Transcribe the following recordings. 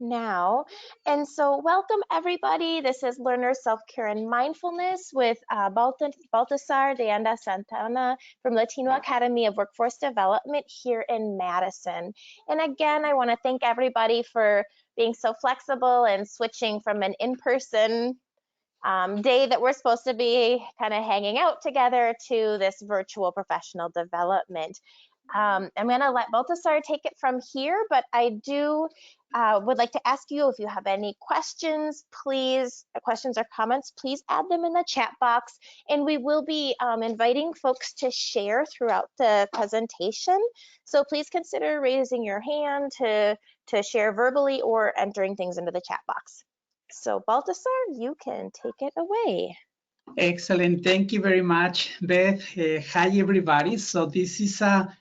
Now. And so welcome everybody. This is Learner Self-Care and Mindfulness with Baltasar de Anda Santana from Latino Academy of Workforce Development here in Madison. And again, I want to thank everybody for being so flexible and switching from an in-person day that we're supposed to be kind of hanging out together to this virtual professional development. I'm going to let Baltasar take it from here, but I would like to ask you if you have any questions, please, questions or comments, please add them in the chat box. And we will be inviting folks to share throughout the presentation. So please consider raising your hand to share verbally or entering things into the chat box. So Baltasar, you can take it away. Excellent. Thank you very much, Beth. Hi, everybody. So this is a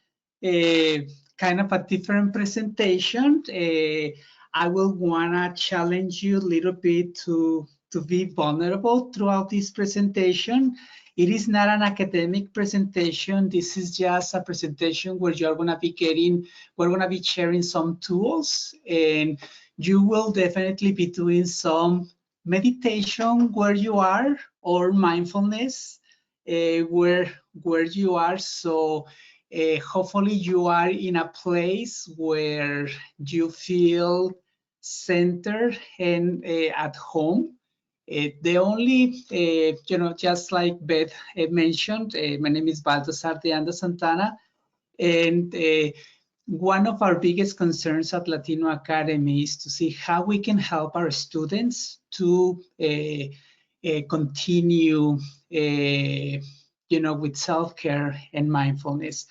kind of a different presentation. I will want to challenge you a little bit to be vulnerable throughout this presentation. It is not an academic presentation. This is just a presentation where you're going to be we're going to be sharing some tools, and you will definitely be doing some meditation where you are, or mindfulness where you are. So hopefully you are in a place where you feel centered and at home. The only, just like Beth mentioned, my name is Baltasar de Anda Santana, and one of our biggest concerns at Latino Academy is to see how we can help our students to continue, with self-care and mindfulness.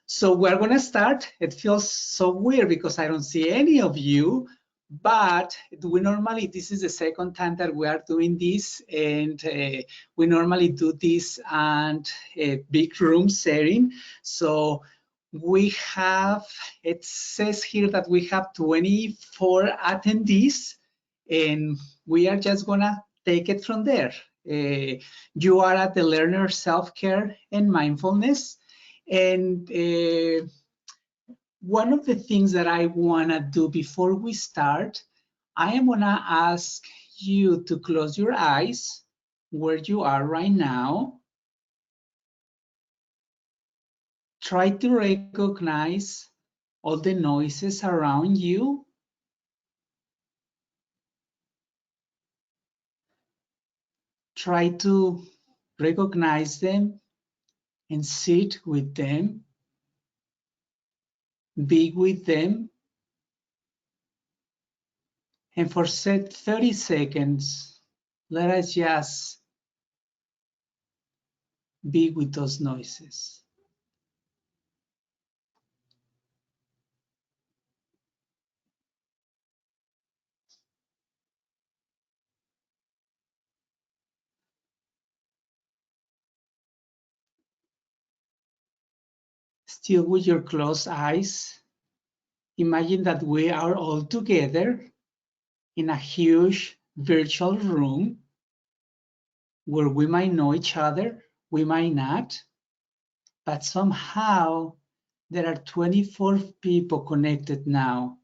So we're going to start. It feels so weird because I don't see any of you, but this is the second time that we are doing this, and we normally do this and a big room setting. So it says here that we have 24 attendees, and we are just gonna take it from there. You are at the Learner Self-Care and Mindfulness, and one of the things that I wanna do before we start, I am gonna ask you to close your eyes where you are right now. Try to recognize all the noises around you. Try to recognize them and sit with them, be with them. And for 30 seconds, let us just be with those noises. Still with your closed eyes, imagine that we are all together in a huge virtual room where we might know each other, we might not, but somehow there are 24 people connected now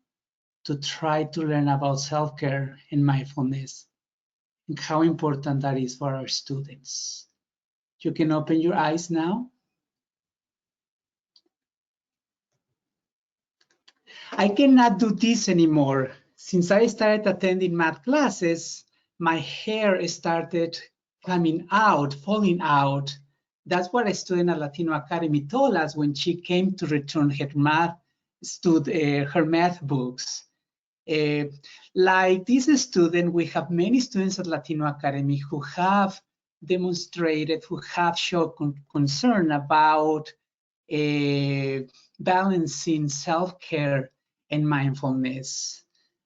to try to learn about self-care and mindfulness and how important that is for our students. You can open your eyes now. I cannot do this anymore. Since I started attending math classes, my hair started coming out, falling out. That's what a student at Latino Academy told us when she came to return her math books. Like this student, we have many students at Latino Academy who have demonstrated, who have shown concern about balancing self-care and mindfulness.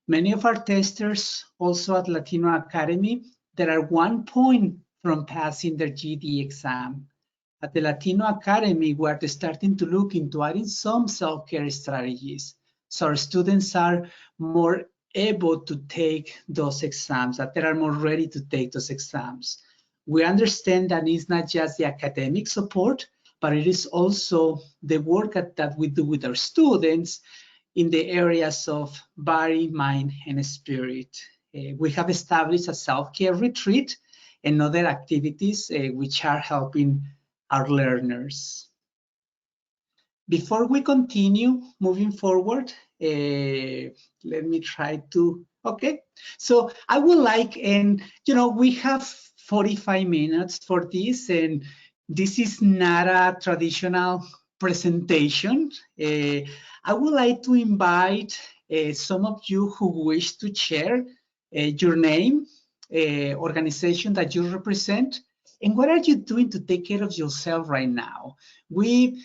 Many of our testers also at Latino Academy that are 1 point from passing their GED exam. At the Latino Academy, we're starting to look into adding some self-care strategies, so our students are more able to take those exams, that they are more ready to take those exams. We understand that it's not just the academic support, but it is also the work that we do with our students in the areas of body, mind, and spirit. We have established a self-care retreat and other activities which are helping our learners. Before we continue moving forward, let me try to, okay. So I would like, and we have 45 minutes for this, and this is not a traditional presentation. I would like to invite some of you who wish to share your name, organization that you represent, and what are you doing to take care of yourself right now? We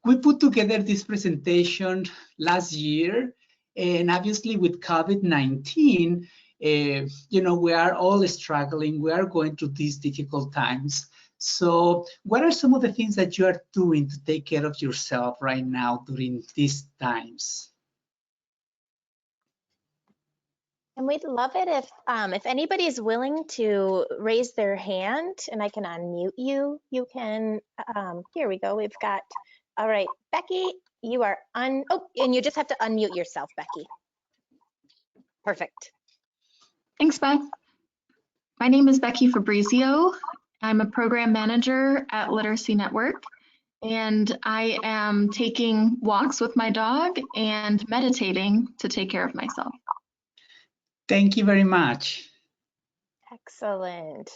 put together this presentation last year, and obviously with COVID-19, we are all struggling. We are going through these difficult times. So what are some of the things that you are doing to take care of yourself right now during these times? And we'd love it if anybody's willing to raise their hand and I can unmute you, you can, here we go. We've got, all right, Becky, you are and you just have to unmute yourself, Becky. Perfect. Thanks, Beth. My name is Becky Fabrizio. I'm a program manager at Literacy Network, and I am taking walks with my dog and meditating to take care of myself. Thank you very much. Excellent.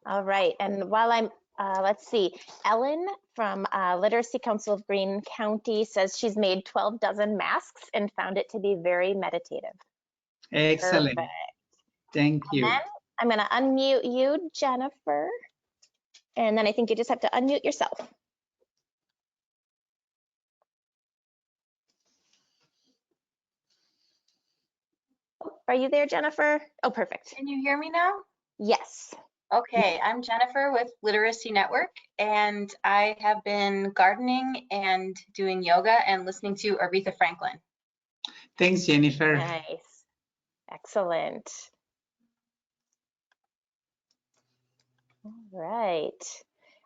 All right, and while I'm, let's see, Ellen from Literacy Council of Greene County says she's made 12 dozen masks and found it to be very meditative. Excellent. Perfect. Thank you. And then I'm going to unmute you, Jennifer. And then I think you just have to unmute yourself. Are you there, Jennifer? Oh, perfect. Can you hear me now? Yes. Okay, I'm Jennifer with Literacy Network, and I have been gardening and doing yoga and listening to Aretha Franklin. Thanks, Jennifer. Nice. Excellent. All right.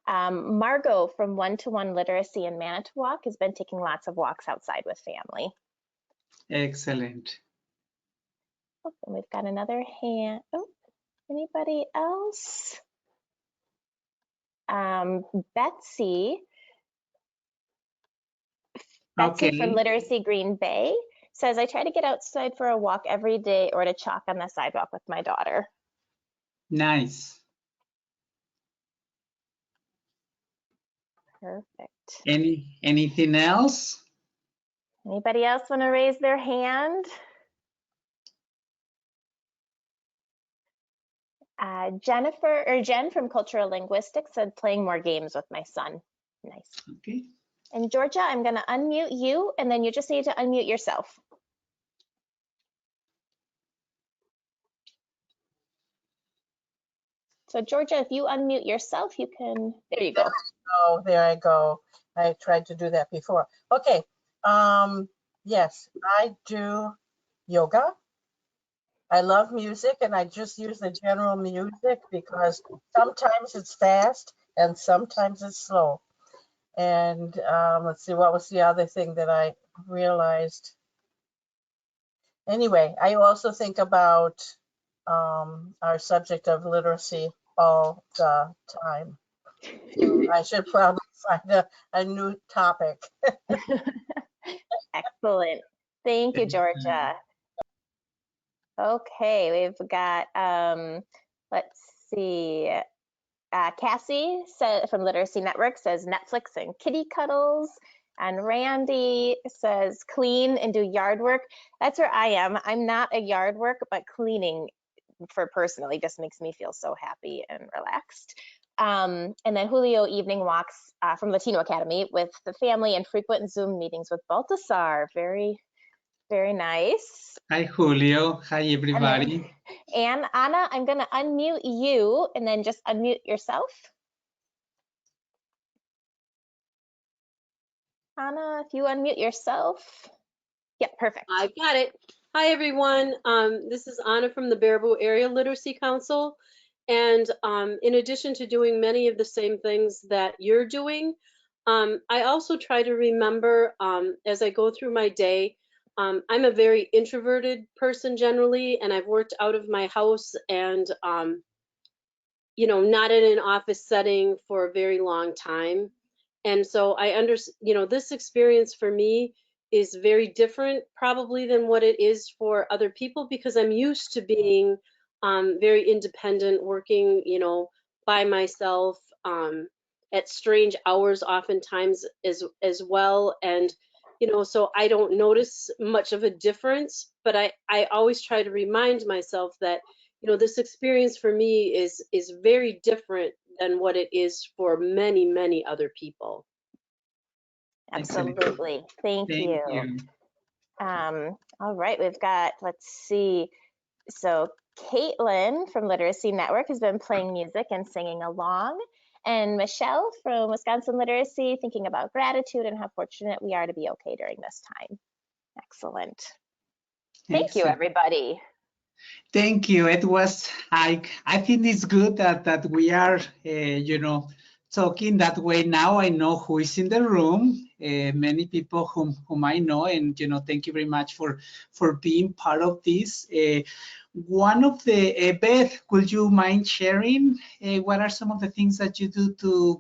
Margot from One-to-One Literacy in Manitowoc has been taking lots of walks outside with family. Excellent. Oh, and we've got another hand. Oh, anybody else? Betsy Okay. from Literacy Green Bay says, I try to get outside for a walk every day or to chalk on the sidewalk with my daughter. Nice. Perfect. Anything else? Anybody else want to raise their hand? Jen from Cultural Linguistics said playing more games with my son. Nice. Okay. And Georgia, I'm going to unmute you, and then you just need to unmute yourself. So Georgia, if you unmute yourself, you can, there you go. Oh, there I go. I tried to do that before. Okay. Yes, I do yoga. I love music, and I just use the general music because sometimes it's fast and sometimes it's slow. And let's see, what was the other thing that I realized? Anyway, I also think about our subject of literacy all the time. So I should probably find a new topic. Excellent. Thank you, Georgia. Okay, we've got, let's see, Cassie from Literacy Network says Netflix and kitty cuddles. And Randy says clean and do yard work. That's where I am. I'm not a yard work, but cleaning for personally just makes me feel so happy and relaxed. And then Julio evening walks from Latino Academy with the family and frequent Zoom meetings with Baltasar. Very, very nice. Hi, Julio. Hi, everybody. And Anna, I'm going to unmute you and then just unmute yourself. Anna, if you unmute yourself. Yep, perfect. I've got it. Hi, everyone. This is Anna from the Baraboo Area Literacy Council. And in addition to doing many of the same things that you're doing, I also try to remember as I go through my day I'm a very introverted person generally, and I've worked out of my house and, not in an office setting for a very long time. And so I understand, this experience for me is very different probably than what it is for other people because I'm used to being very independent, working, by myself at strange hours oftentimes as well. And, so I don't notice much of a difference, but I always try to remind myself that, this experience for me is very different than what it is for many, many other people. Excellent. Absolutely. Thank Thank you. you. All right, we've got, let's see. So Caitlin from Literacy Network has been playing music and singing along. And Michelle from Wisconsin Literacy thinking about gratitude and how fortunate we are to be okay during this time. Excellent. Thank you, Excellent. everybody. Thank you. It was, I think it's good that we are, talking that way. Now I know who is in the room, many people whom I know, and, thank you very much for being part of this. One of the, Beth, would you mind sharing what are some of the things that you do to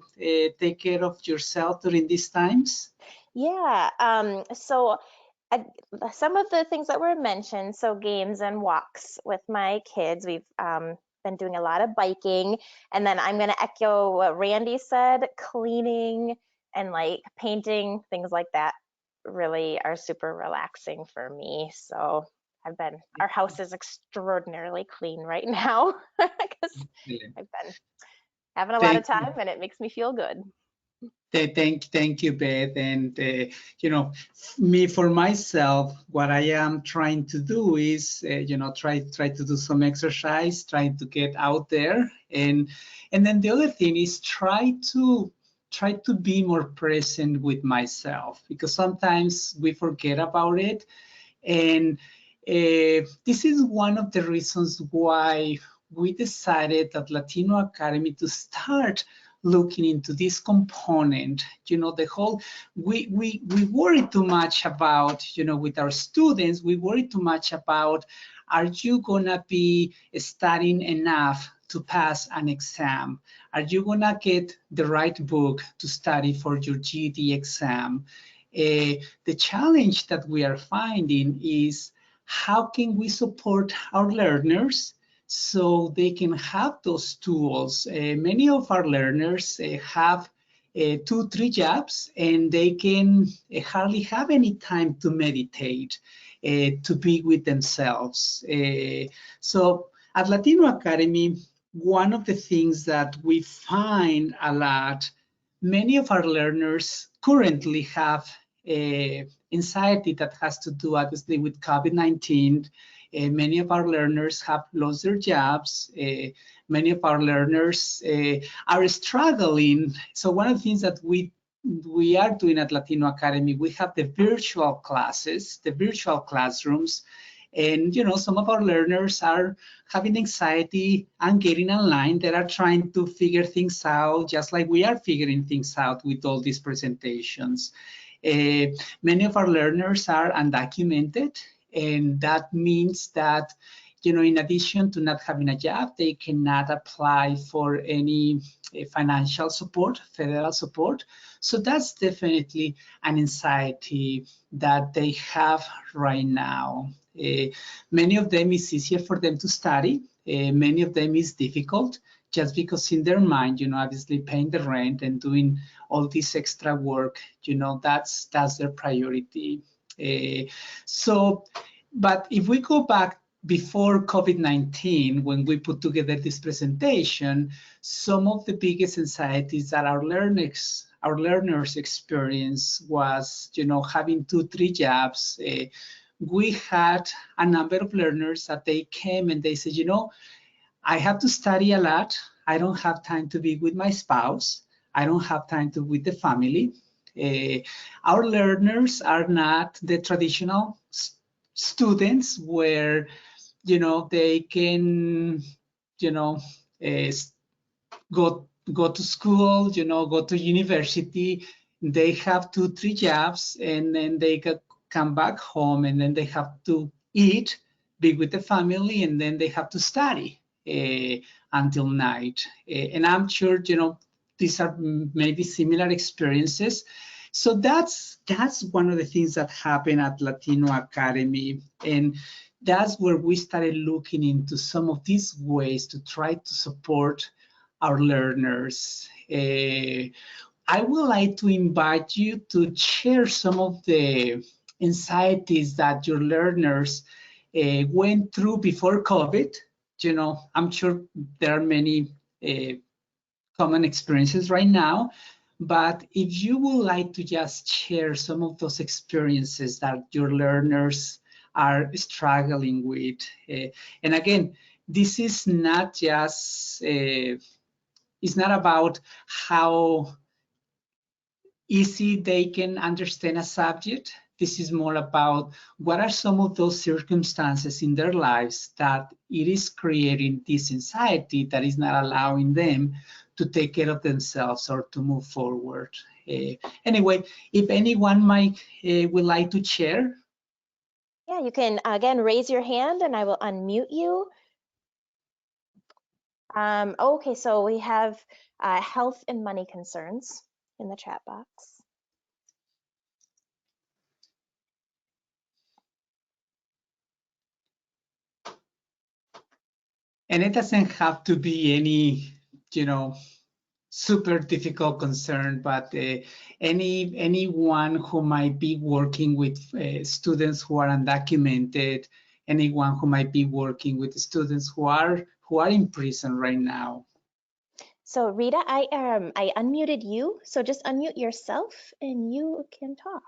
take care of yourself during these times? Yeah, so some of the things that were mentioned, so games and walks with my kids. We've been doing a lot of biking. And then I'm going to echo what Randy said, cleaning and like painting, things like that really are super relaxing for me. So our house is extraordinarily clean right now because I've been having a lot of Thank you. time and it makes me feel good. Thank you, Beth. And, me, for myself, what I am trying to do is, try to do some exercise, trying to get out there. And then the other thing is try to be more present with myself, because sometimes we forget about it. And this is one of the reasons why we decided at Latino Academy to start looking into this component. The whole, we worry too much about, with our students, we worry too much about, are you gonna be studying enough to pass an exam? Are you gonna get the right book to study for your GED exam? The challenge that we are finding is, how can we support our learners so they can have those tools? Many of our learners have 2-3 jobs, and they can hardly have any time to meditate, to be with themselves. So at Latino Academy, one of the things that we find a lot, many of our learners currently have anxiety that has to do obviously with COVID-19. Many of our learners have lost their jobs. Many of our learners are struggling. So one of the things that we are doing at Latino Academy, we have the virtual classes, the virtual classrooms. And, some of our learners are having anxiety and getting online. They are trying to figure things out, just like we are figuring things out with all these presentations. Many of our learners are undocumented, and that means that, in addition to not having a job, they cannot apply for any financial support, federal support. So that's definitely an anxiety that they have right now. Many of them is easier for them to study. Many of them is difficult, just because in their mind, obviously paying the rent and doing all this extra work, that's their priority. But if we go back before COVID-19, when we put together this presentation, some of the biggest anxieties that our learners experience was, having 2-3 jobs. We had a number of learners that they came and they said, I have to study a lot. I don't have time to be with my spouse. I don't have time to be with the family. Our learners are not the traditional students where, they can, go to school, go to university. They have 2-3 jobs, and then they come back home, and then they have to eat, be with the family, and then they have to study until night. And I'm sure, these are maybe similar experiences. So that's one of the things that happened at Latino Academy. And that's where we started looking into some of these ways to try to support our learners. I would like to invite you to share some of the anxieties that your learners went through before COVID. I'm sure there are many common experiences right now, but if you would like to just share some of those experiences that your learners are struggling with. And again, this is not just, it's not about how easy they can understand a subject. This is more about what are some of those circumstances in their lives that it is creating this anxiety that is not allowing them to take care of themselves or to move forward. Anyway, if anyone would like to share. Yeah, you can, again, raise your hand and I will unmute you. Okay, so we have health and money concerns in the chat box. And it doesn't have to be any, super difficult concern, but anyone who might be working with students who are undocumented, anyone who might be working with students who are in prison right now. So Rita, I unmuted you, so just unmute yourself and you can talk.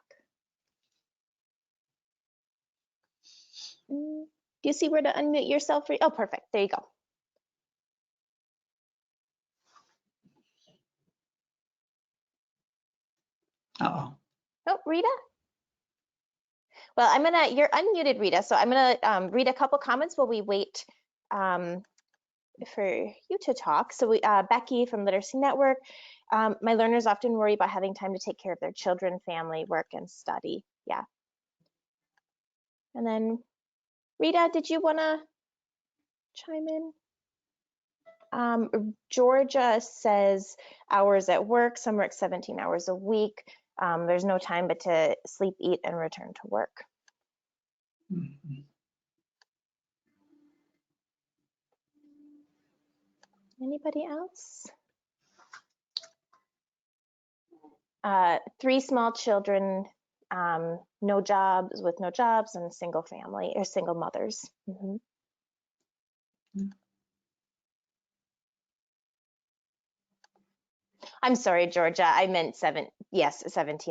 Do you see where to unmute yourself? Oh, perfect. There you go. Uh-oh. Oh, Rita? Well, you're unmuted, Rita, so I'm gonna read a couple comments while we wait for you to talk. So Becky from Literacy Network, my learners often worry about having time to take care of their children, family, work, and study. Yeah. And then Rita, did you wanna chime in? Georgia says hours at work, some work 17 hours a week. There's no time but to sleep, eat, and return to work. Mm-hmm. Anybody else? 3 small children, no jobs, and single family or single mothers. Mm-hmm. I'm sorry, Georgia. I meant 17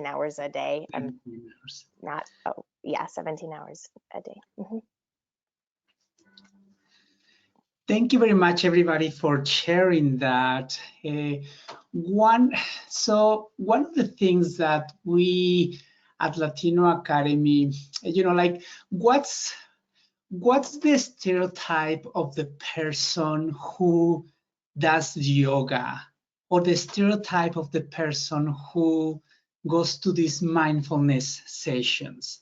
hours a day. 17 hours a day. Mm-hmm. Thank you very much, everybody, for sharing that. One of the things that we at Latino Academy, what's the stereotype of the person who does yoga, or the stereotype of the person who goes to these mindfulness sessions?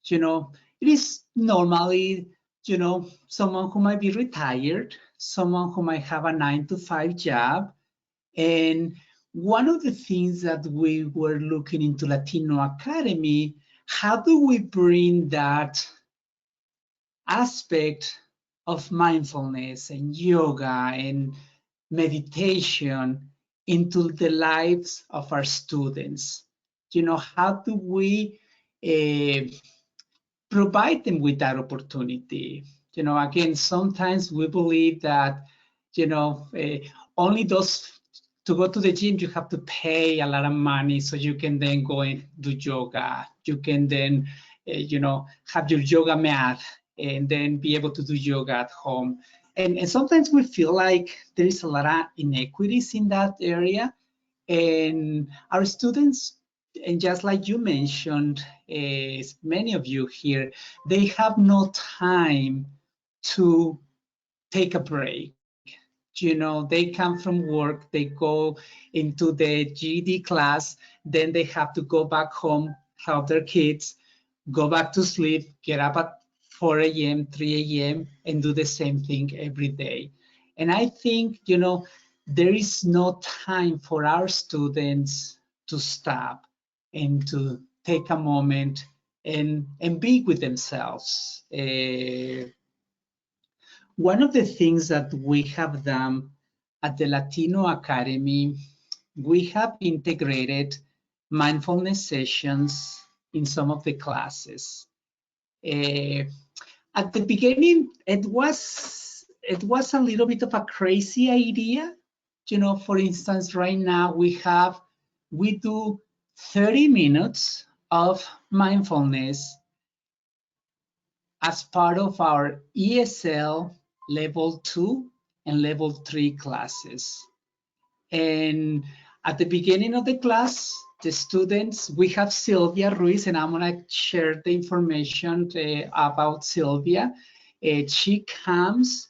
It is normally, someone who might be retired, someone who might have a 9-to-5 job. And one of the things that we were looking into Latino Academy, how do we bring that aspect of mindfulness and yoga and meditation into the lives of our students? How do we provide them with that opportunity? Again, sometimes we believe that, only those, to go to the gym, you have to pay a lot of money so you can then go and do yoga. You can then, have your yoga mat and then be able to do yoga at home. And sometimes we feel like there is a lot of inequities in that area. And our students, and just like you mentioned, many of you here, they have no time to take a break. They come from work, they go into the GED class, then they have to go back home, help their kids. go back to sleep, get up at 4 a.m., 3 a.m., and do the same thing every day. And I think, there is no time for our students to stop and to take a moment and be with themselves. One of the things that we have done at the Latino Academy, we have integrated mindfulness sessions in some of the classes. At the beginning, it was a little bit of a crazy idea. For instance, right now we do 30 minutes of mindfulness as part of our ESL level 2 and level 3 classes. And at the beginning of the class, the students, we have Sylvia Ruiz, and I'm going to share the information about Sylvia. She comes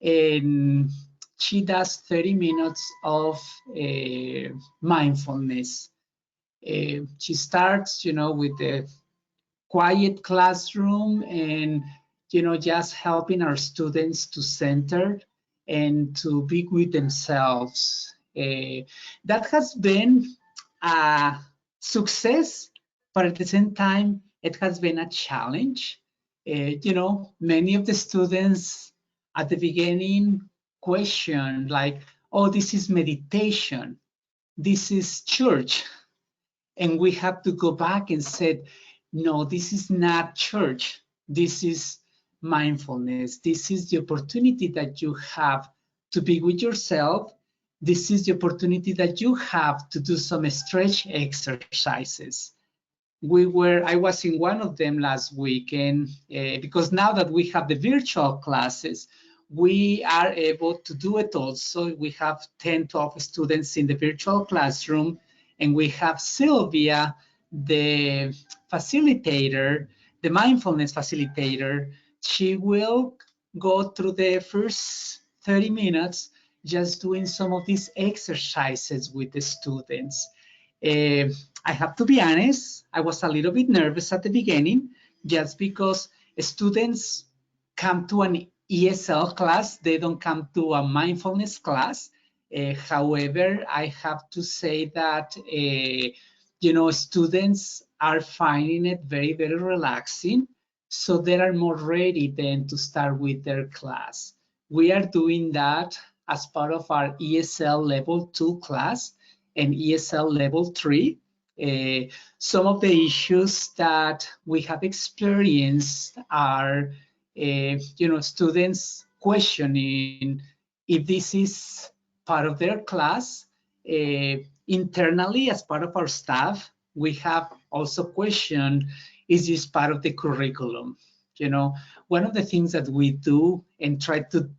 and she does 30 minutes of mindfulness. She starts, with the quiet classroom and just helping our students to center and to be with themselves. That has been a success, but at the same time it has been a challenge. Many of the students at the beginning questioned, like, oh, this is meditation, this is church. And we have to go back and say, no, this is not church. This is mindfulness. This is the opportunity that you have to be with yourself. This is the opportunity that you have to do some stretch exercises. I was in one of them last week, and because now that we have the virtual classes, we are able to do it also. We have 10, 12 students in the virtual classroom, and we have Sylvia, the facilitator, the mindfulness facilitator. She will go through the first 30 minutes just doing some of these exercises with the students. I have to be honest, I was a little bit nervous at the beginning, just because students come to an ESL class, they don't come to a mindfulness class. However, I have to say that, students are finding it very, very relaxing. So they are more ready then to start with their class. We are doing that as part of our ESL level 2 class and ESL level 3. Some of the issues that we have experienced are, students questioning if this is part of their class. Internally, as part of our staff, we have also questioned, is this part of the curriculum? One of the things that we do and try to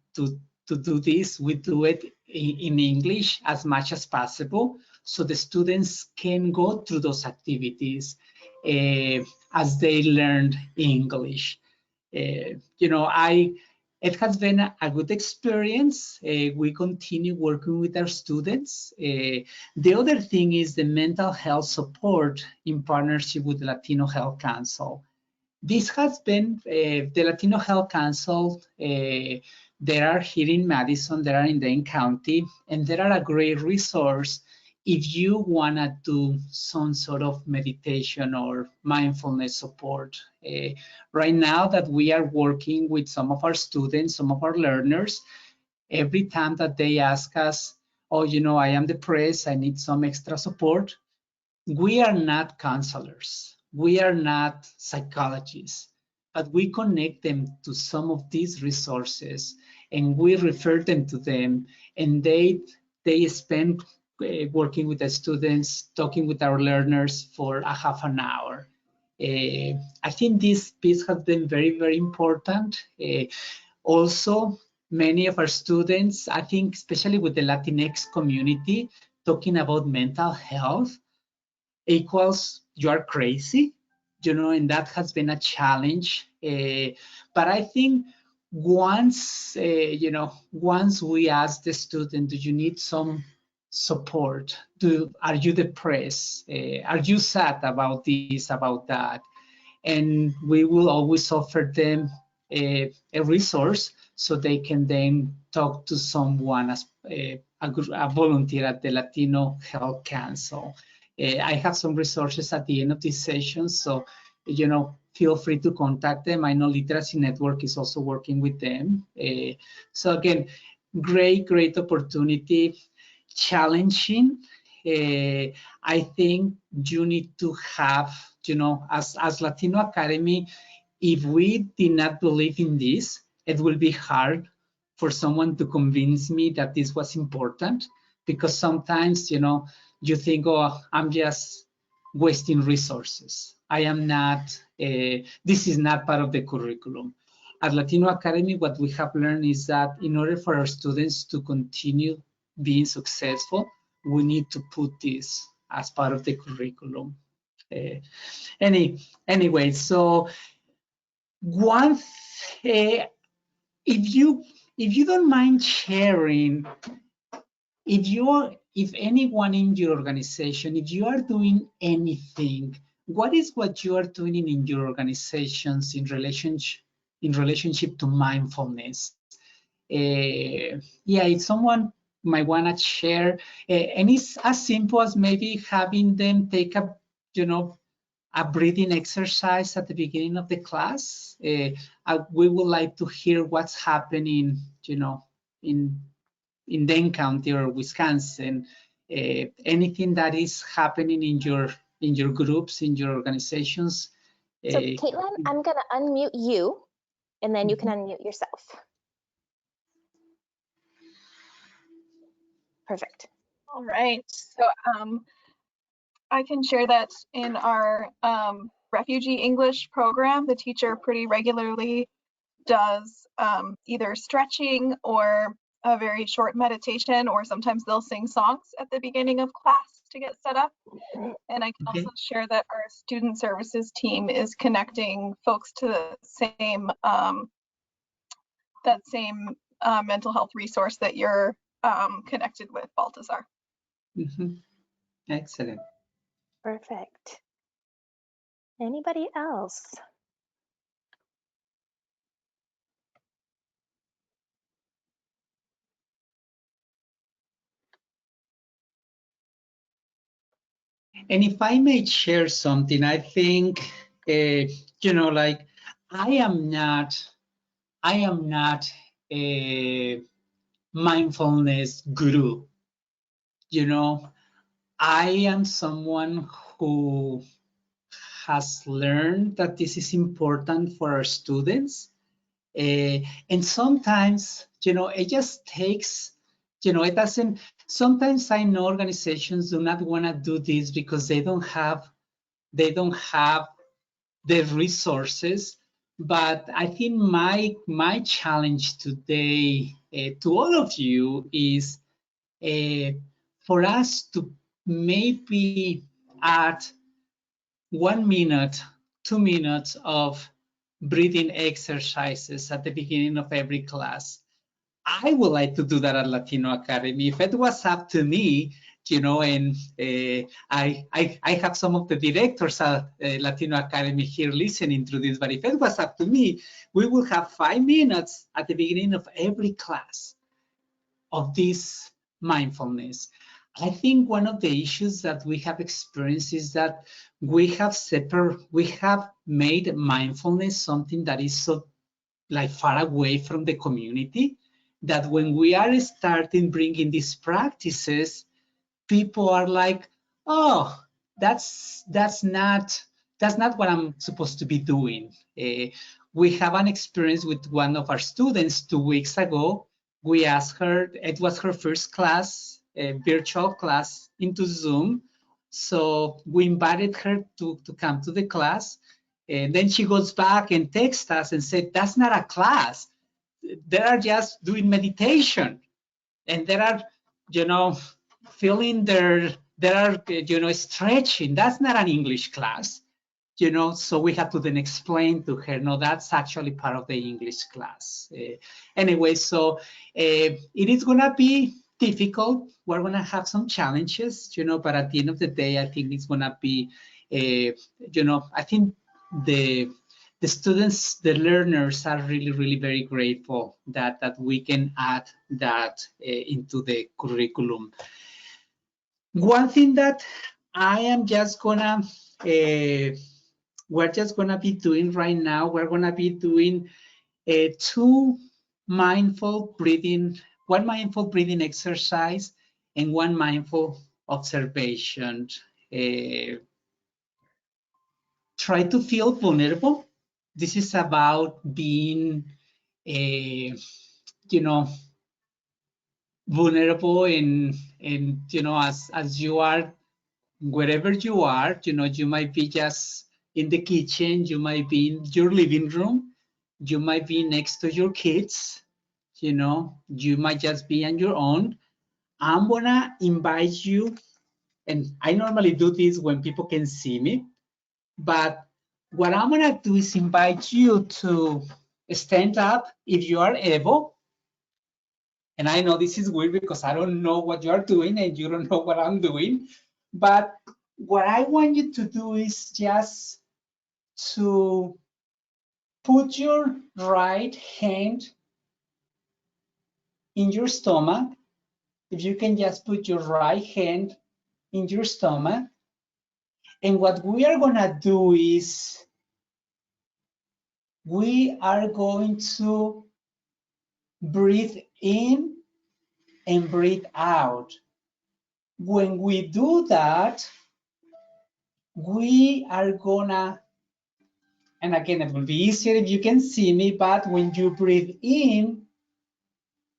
do this, we do it in English as much as possible, so the students can go through those activities as they learn English. It has been a good experience. We continue working with our students. The other thing is the mental health support in partnership with the Latino Health Council. This has been the Latino Health Council. There are here in Madison, there are in Dane County, and there are a great resource if you want to do some sort of meditation or mindfulness support. Right now that we are working with some of our students, some of our learners, every time that they ask us, oh, I am depressed, I need some extra support, we are not counselors, we are not psychologists, but we connect them to some of these resources and we refer them to them, and they spend working with the students, talking with our learners for a half an hour. I think this piece has been very, very important. Also, many of our students, I think especially with the Latinx community, talking about mental health equals you are crazy, and that has been a challenge. But I think once we ask the student, do you need some support? Are you depressed? Are you sad about this, about that? and we will always offer them a resource so they can then talk to someone as a volunteer at the Latino Health Council. I have some resources at the end of this session, so feel free to contact them. I know Literacy Network is also working with them. So again, great opportunity, challenging. I think you need to have, as Latino Academy, if we did not believe in this, it will be hard for someone to convince me that this was important, because sometimes, you think, oh, I'm just wasting resources. I am not, this is not part of the curriculum. At Latino Academy, what we have learned is that in order for our students to continue being successful, we need to put this as part of the curriculum. Anyway, so one, if you don't mind sharing, if anyone in your organization, if you are doing anything, what is what you are doing in your organizations in relationship to mindfulness? Yeah, if someone might want to share, and it's as simple as maybe having them take a breathing exercise at the beginning of the class. We would like to hear what's happening, in Dane County or Wisconsin. Anything that is happening in your groups, in your organizations. So Caitlin, I'm gonna unmute you, and then you can unmute yourself. Perfect. All right, so I can share that in our refugee English program, the teacher pretty regularly does either stretching or a very short meditation, or sometimes they'll sing songs at the beginning of class to get set up. And I can also share that our student services team is connecting folks to the same mental health resource that you're connected with, Baltazar. Excellent. Perfect. Anybody else? And if I may share something, I think, like I am not a mindfulness guru. I am someone who has learned that this is important for our students. And sometimes, it just takes, it doesn't, sometimes I know organizations do not want to do this because they don't have the resources. But I think my challenge today to all of you is for us to maybe add 1 minute, 2 minutes of breathing exercises at the beginning of every class. I would like to do that at Latino Academy. If it was up to me, and I have some of the directors at Latino Academy here listening to this, but if it was up to me, we would have 5 minutes at the beginning of every class of this mindfulness. I think one of the issues that we have experienced is that we have made mindfulness something that is so far away from the community, that when we are starting bringing these practices, people are like, oh, that's not what I'm supposed to be doing. We have an experience with one of our students 2 weeks ago. We asked her, it was her first class, a virtual class into Zoom. So we invited her to come to the class. And then she goes back and texts us and said, that's not a class. They are just doing meditation. And they are, feeling they are, stretching. That's not an English class. So we had to then explain to her, no, that's actually part of the English class. Anyway, so it is going to be difficult. We're going to have some challenges, but at the end of the day, I think it's going to be, I think the students, the learners are really very grateful that we can add that into the curriculum. One thing that I am just gonna we're just gonna be doing right now, we're gonna be doing two mindful breathing, one mindful breathing exercise and one mindful observation. Try to feel vulnerable. This is about being, vulnerable and as you are, wherever you are, you might be just in the kitchen, you might be in your living room, you might be next to your kids, you might just be on your own. I'm gonna invite you, and I normally do this when people can see me, but what I'm gonna do is invite you to stand up if you are able. And I know this is weird because I don't know what you're doing and you don't know what I'm doing, but what I want you to do is just to put your right hand in your stomach. If you can just put your right hand in your stomach. And what we are gonna do is we are going to breathe in and breathe out. When we do that, we are gonna, and again, it will be easier if you can see me, but when you breathe in,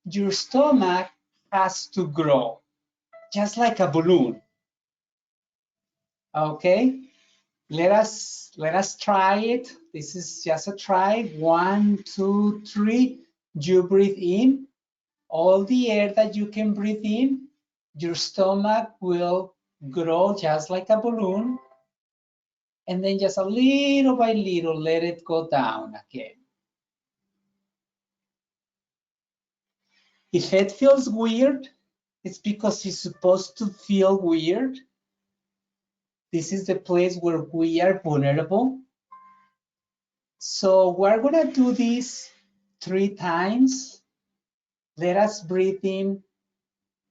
your stomach has to grow, just like a balloon. Okay, let us try it. This is just a try. 1, 2, 3. You breathe in. All the air that you can breathe in, your stomach will grow just like a balloon. And then just a little by little, let it go down again. If it feels weird, it's because it's supposed to feel weird. This is the place where we are vulnerable. So we're gonna do this 3 times. Let us breathe in.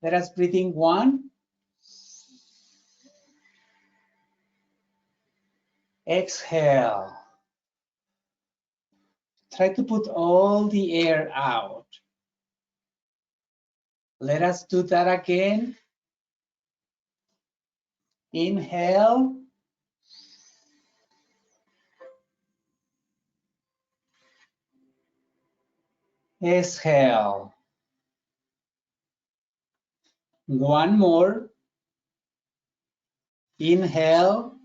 Let us breathe in 1. Exhale. Try to put all the air out. Let us do that again. Inhale. Exhale. One more. Inhale.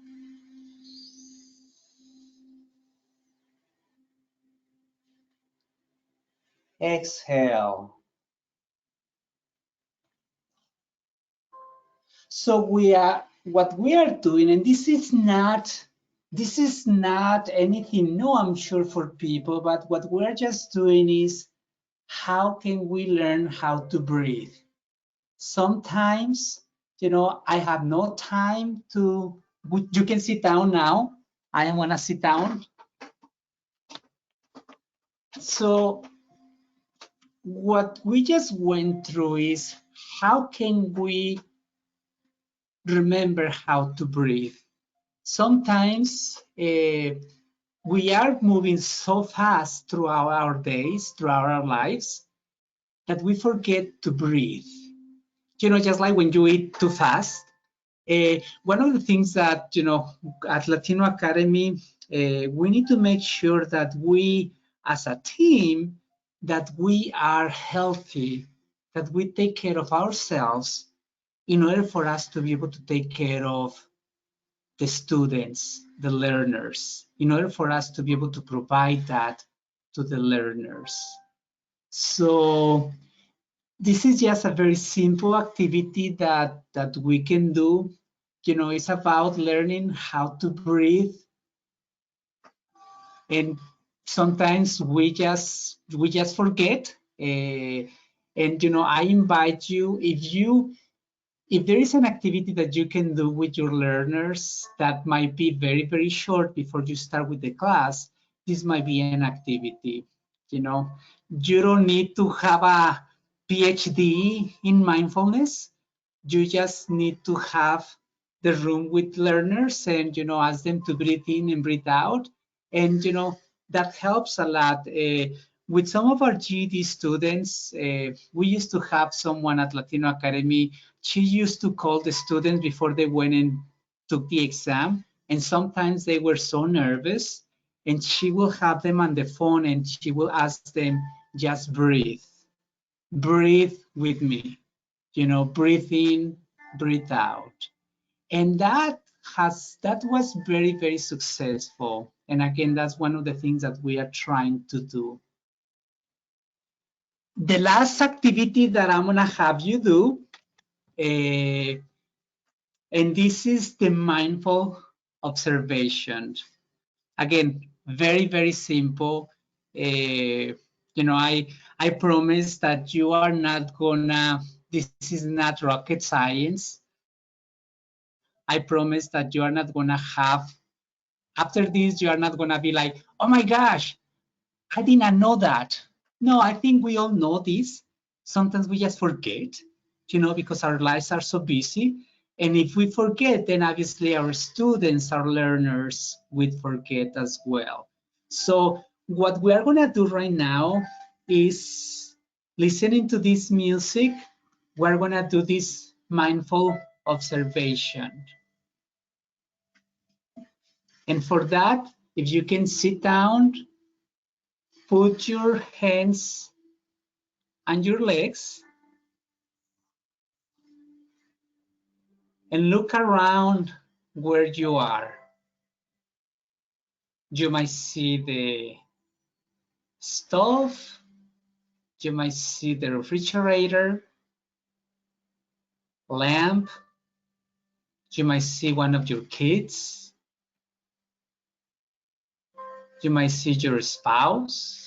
Exhale. So what we are doing, and this is not anything new, I'm sure, for people, but what we're just doing is how can we learn how to breathe? Sometimes, I have no time to, you can sit down now. I am gonna sit down. So what we just went through is how can we remember how to breathe? Sometimes we are moving so fast throughout our days, throughout our lives, that we forget to breathe. Just like when you eat too fast. One of the things that, at Latino Academy, we need to make sure that we, as a team, that we are healthy, that we take care of ourselves in order for us to be able to take care of the students, the learners, in order for us to be able to provide that to the learners. So this is just a very simple activity that we can do. It's about learning how to breathe. And sometimes we just forget. And I invite you, if there is an activity that you can do with your learners that might be very, very short before you start with the class, this might be an activity. You know, you don't need to have a PhD in mindfulness. You just need to have the room with learners and, you know, ask them to breathe in and breathe out. And, you know, that helps a lot. With some of our GED students, we used to have someone at Latino Academy. She used to call the students before they went and took the exam. And sometimes they were so nervous. And she will have them on the phone and she will ask them, just breathe. Breathe with me. You know, breathe in, breathe out. And that was very, very successful. And again, that's one of the things that we are trying to do. The last activity that I'm gonna have you do, and this is the mindful observation. Again, very, very simple. You know, I promise that you are not gonna, this is not rocket science. I promise that you are not gonna have, after this, you are not gonna be like, oh my gosh, I did not know that. No, I think we all know this. Sometimes we just forget, you know, because our lives are so busy. And if we forget, then obviously our students, our learners will forget as well. So what we are gonna do right now is listening to this music. We're gonna do this mindful observation. And for that, if you can sit down, put your hands on your legs and look around where you are. You might see the stove, you might see the refrigerator, lamp, you might see one of your kids, you might see your spouse.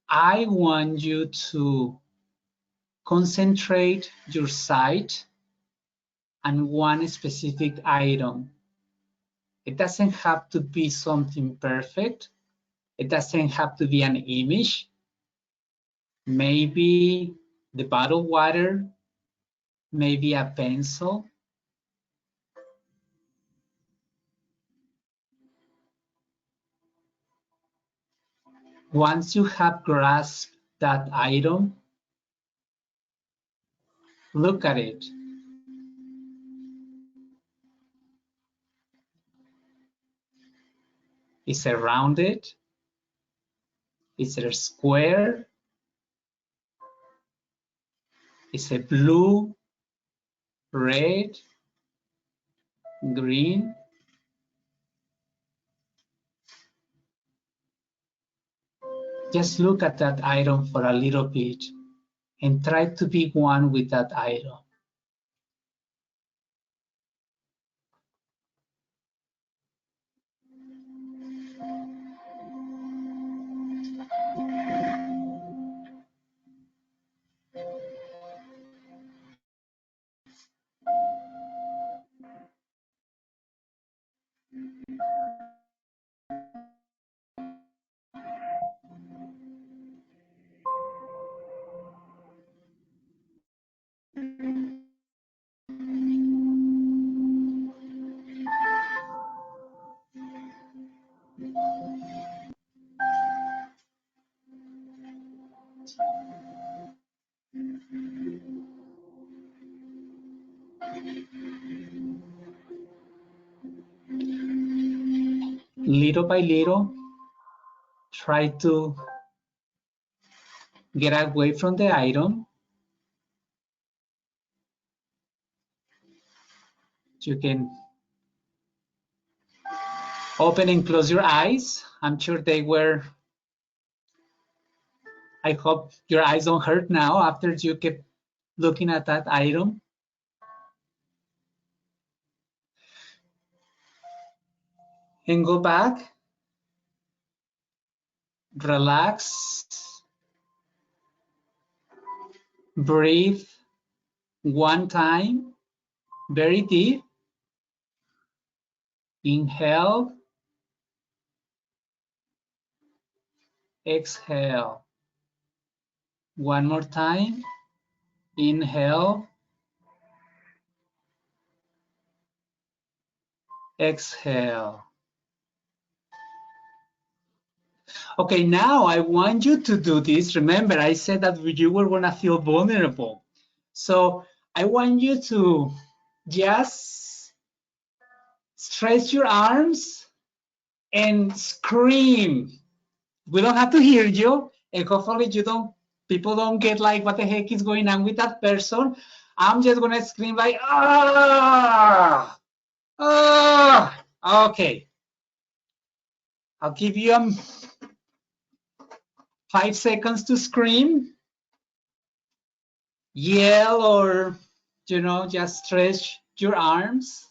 I want you to concentrate your sight on one specific item. It doesn't have to be something perfect. It doesn't have to be an image. Maybe the bottled water, maybe a pencil. Once you have grasped that item, look at it. Is it rounded? Is it square? Is it blue, red, green? Just look at that item for a little bit and try to be one with that item. Little by little, try to get away from the item. You can open and close your eyes. I'm sure they were. I hope your eyes don't hurt now after you kept looking at that item. And go back, relax, Breathe one time, very deep. Inhale, exhale. One more time. Inhale, exhale. Okay, now I want you to do this. Remember, I said that you were going to feel vulnerable. So I want you to just stretch your arms and scream. We don't have to hear you, and hopefully people don't get like, what the heck is going on with that person. I'm just gonna scream like, ah, ah. Okay, I'll give you 5 seconds to scream, yell, or just stretch your arms.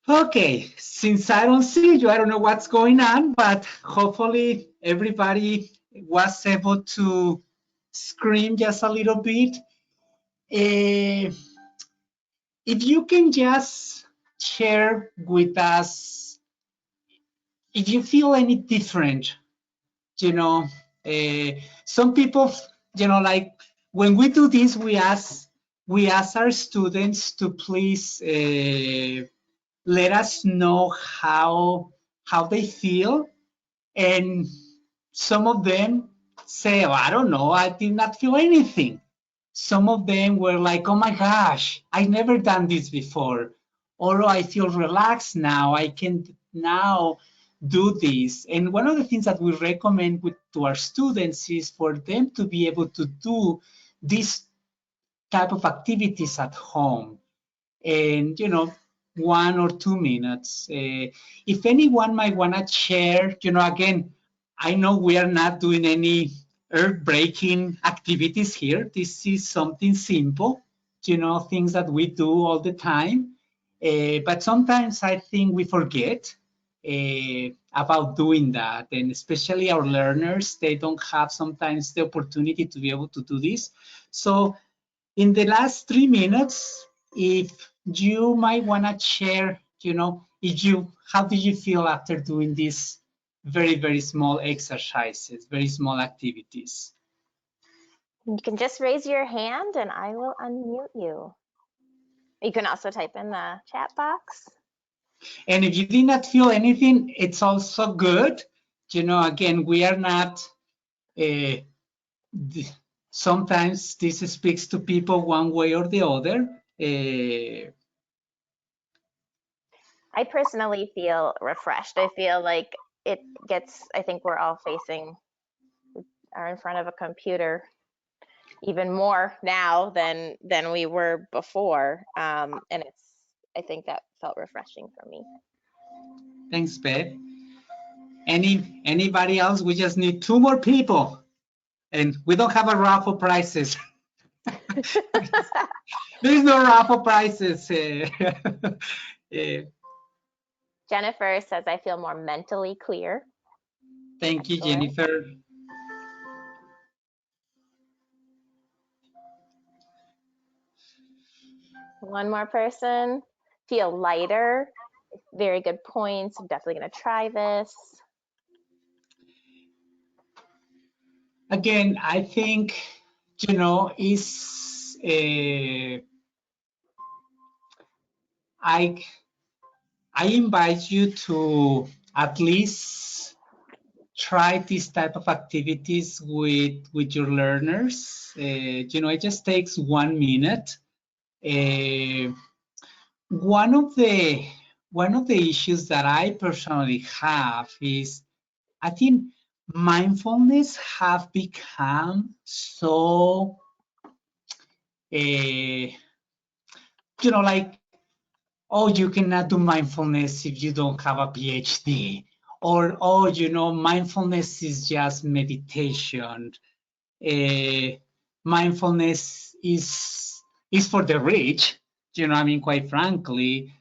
Okay, since I don't see you, I don't know what's going on, but hopefully everybody was able to scream just a little bit. If you can just share with us if you feel any different, you know, some people, like when we do this, we ask our students to please let us know how they feel, and some of them say, oh, I don't know, I did not feel anything. Some of them were like, oh my gosh, I never done this before, or oh, I feel relaxed now, I can now do this. And one of the things that we recommend to our students is for them to be able to do this type of activities at home, and 1 or 2 minutes. If anyone might want to share, again, I know we are not doing any earth-breaking activities here. This is something simple, things that we do all the time. But sometimes I think we forget about doing that, and especially our learners, they don't have sometimes the opportunity to be able to do this. So in the last 3 minutes, if you might want to share, how do you feel after doing these very, very small exercises, very small activities? You can just raise your hand and I will unmute you. You can also type in the chat box. And if you did not feel anything, it's also good. Again, we are not, sometimes this speaks to people one way or the other. I personally feel refreshed. I feel like I think we're all are in front of a computer even more now than we were before. And I think that felt refreshing for me. Thanks, Beth. Anybody else? We just need 2 more people, and we don't have a raffle prizes. There's no raffle prizes. Jennifer says, I feel more mentally clear. Thank you, Excellent. Jennifer. One more person. Feel lighter. Very good points. I'm definitely going to try this. Again, I think, is I invite you to at least try this type of activities with your learners. It just takes 1 minute. One of the issues that I personally have is, I think mindfulness have become so like, oh, you cannot do mindfulness if you don't have a PhD, or oh, mindfulness is just meditation. Mindfulness is for the rich. Quite frankly,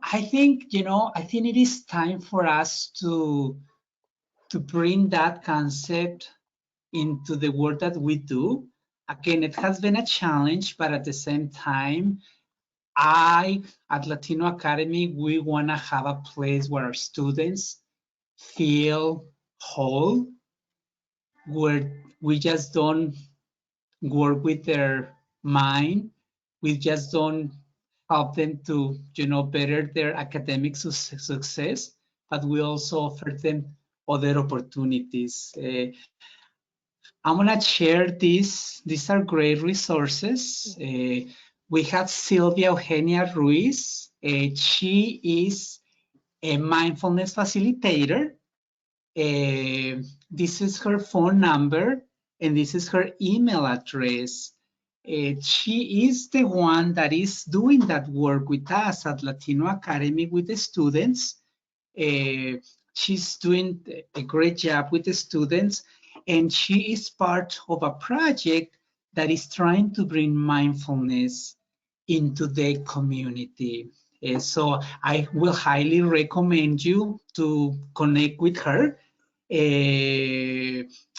I think it is time for us to bring that concept into the work that we do. Again, it has been a challenge, but at the same time, at Latino Academy, we want to have a place where our students feel whole, where we just don't work with their mind. We just don't help them to, better their academic success, but we also offer them other opportunities. I'm gonna share this. These are great resources. We have Sylvia Eugenia Ruiz. She is a mindfulness facilitator. This is her phone number and this is her email address. She is the one that is doing that work with us at Latino Academy with the students. She's doing a great job with the students, and she is part of a project that is trying to bring mindfulness into the community. So I will highly recommend you to connect with her.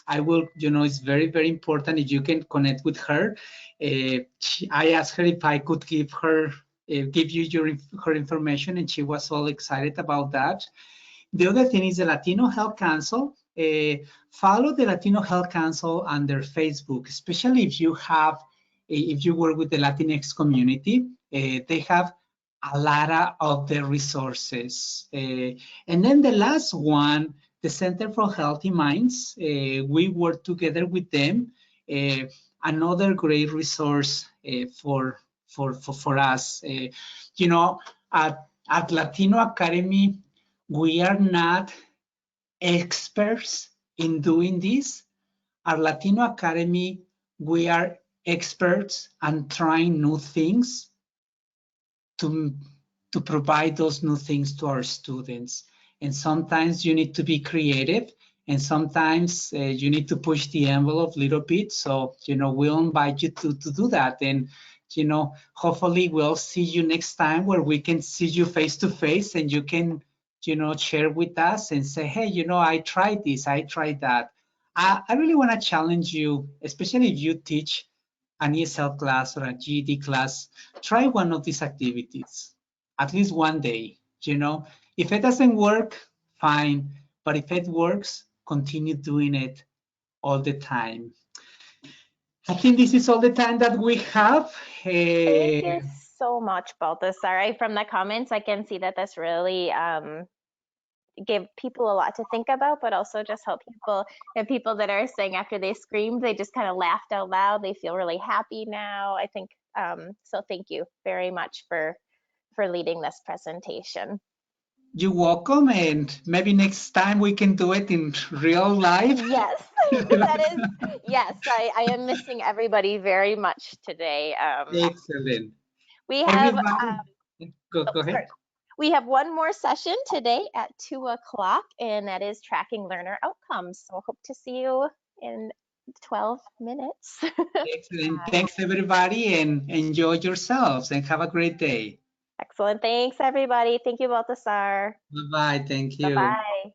I will, it's very, very important if you can connect with her. I asked her if I could give you her information, and she was all excited about that. The other thing is the Latino Health Council. Follow the Latino Health Council on their Facebook, especially if you work with the Latinx community. They have a lot of the resources. And then the last one, the Center for Healthy Minds. We work together with them. Another great resource for us. At Latino Academy, we are not experts in doing this. Our Latino Academy, we are experts and trying new things to, to provide those new things to our students. And sometimes you need to be creative, and sometimes you need to push the envelope a little bit. So, we'll invite you to do that. And, hopefully we'll see you next time where we can see you face to face and you can, share with us and say, hey, I tried this, I tried that. I really want to challenge you, especially if you teach an ESL class or a GED class, try one of these activities, at least one day, If it doesn't work, fine. But if it works, continue doing it all the time. I think this is all the time that we have. Thank you so much, Baltasar. From the comments, I can see that this really give people a lot to think about, but also just help people. The people that are saying after they screamed, they just kind of laughed out loud. They feel really happy now. I think so. Thank you very much for leading this presentation. You're welcome, and maybe next time we can do it in real life. Yes, that is, yes, I am missing everybody very much today. Excellent. We have, go ahead. We have one more session today at 2 o'clock, and that is tracking learner outcomes. So hope to see you in 12 minutes. Excellent. Thanks, everybody, and enjoy yourselves and have a great day. Excellent. Thanks, everybody. Thank you, Baltasar. Bye-bye. Thank you. Bye-bye.